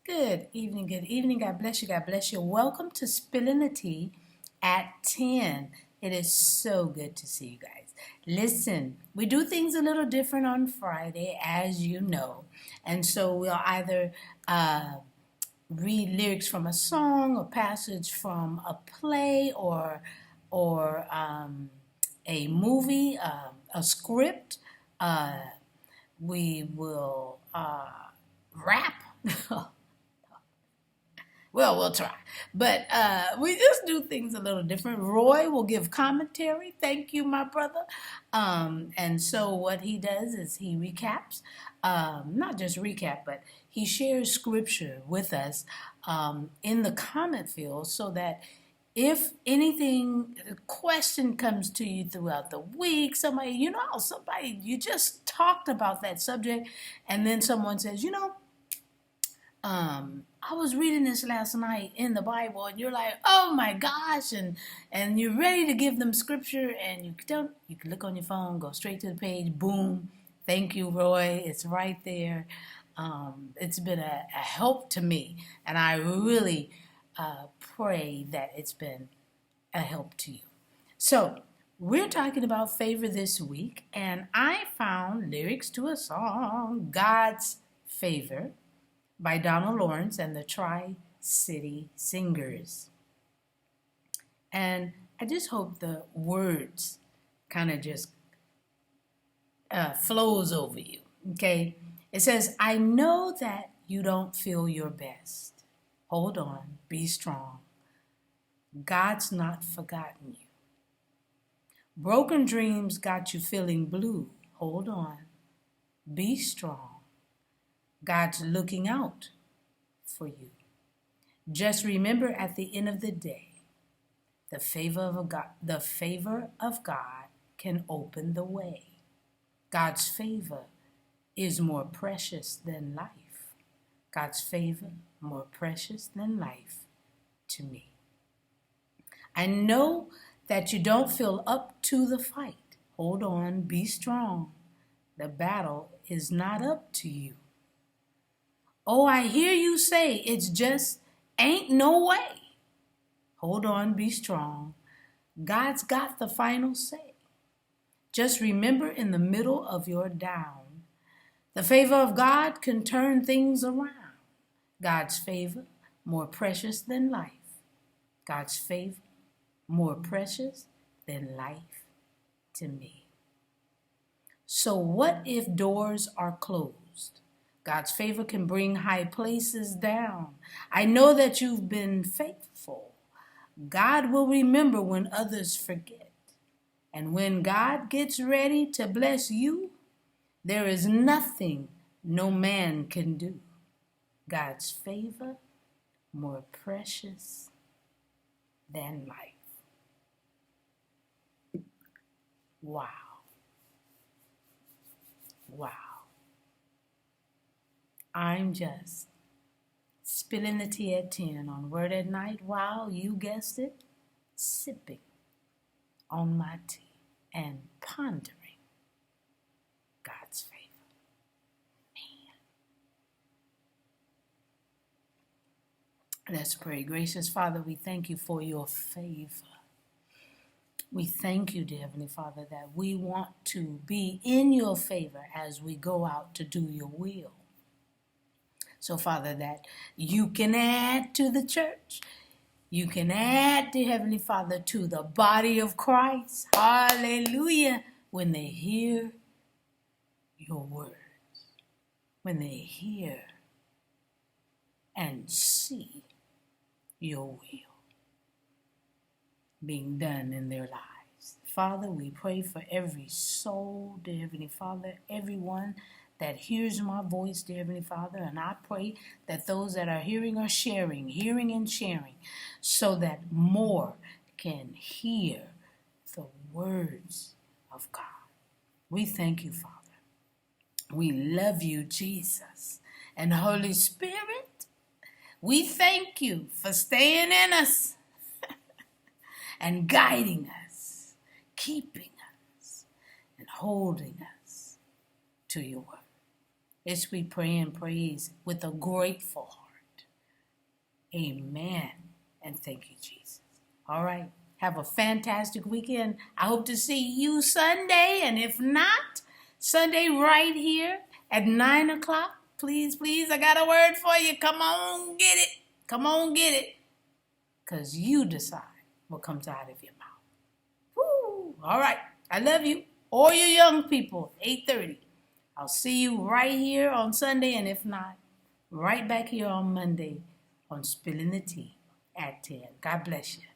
Good evening, good evening. God bless you, God bless you. Welcome to Spilling the Tea at 10. It is so good to see you guys. Listen, we do things a little different on Friday, as you know. And so we'll either read lyrics from a song, a passage from a play, or a movie, a script. We will rap. Well, we'll try. But we just do things a little different. Roy will give commentary. Thank you, my brother. And so what he does is he recaps, not just recap, but he shares scripture with us in the comment field so that if anything, question comes to you throughout the week, somebody, you just talked about that subject, and then someone says, I was reading this last night in the Bible, and you're like, oh my gosh, and you're ready to give them scripture, and you can look on your phone, go straight to the page, boom, thank you, Roy, it's right there. It's been a help to me, and I really pray that it's been a help to you. So, we're talking about favor this week, and I found lyrics to a song, God's Favor, by Donald Lawrence and the Tri-City Singers. And I just hope the words kind of just flows over you, okay? It says, I know that you don't feel your best. Hold on, be strong. God's not forgotten you. Broken dreams got you feeling blue. Hold on, be strong. God's looking out for you. Just remember at the end of the day, the favor of God can open the way. God's favor is more precious than life. God's favor more precious than life to me. I know that you don't feel up to the fight. Hold on, be strong. The battle is not up to you. Oh, I hear you say it's just ain't no way. Hold on, be strong. God's got the final say. Just remember in the middle of your down, the favor of God can turn things around. God's favor more precious than life. God's favor more precious than life to me. So what if doors are closed? God's favor can bring high places down. I know that you've been faithful. God will remember when others forget. And when God gets ready to bless you, there is nothing no man can do. God's favor more precious than life. Wow. Wow. I'm just spilling the tea at 10 on Word at Night while, you guessed it, sipping on my tea and pondering God's favor. Man. Let's pray. Gracious Father, we thank you for your favor. We thank you, dear Heavenly Father, that we want to be in your favor as we go out to do your will. So, Father, that you can add to the church. You can add, dear Heavenly Father, to the body of Christ. Hallelujah. When they hear your words. When they hear and see your will being done in their lives. Father, we pray for every soul, dear Heavenly Father, everyone that hears my voice, dear Heavenly Father, and I pray that those that are hearing are sharing, hearing and sharing, so that more can hear the words of God. We thank you, Father. We love you, Jesus. And Holy Spirit, we thank you for staying in us and guiding us, keeping us, and holding us to your word. This we pray and praise with a grateful heart. Amen. And thank you, Jesus. All right. Have a fantastic weekend. I hope to see you Sunday. And if not, Sunday right here at 9 o'clock. Please, please, I got a word for you. Come on, get it. Come on, get it. Because you decide what comes out of your mouth. Woo! All right. I love you. All you young people, 8:30. I'll see you right here on Sunday. And if not, right back here on Monday on Spilling the Tea at 10. God bless you.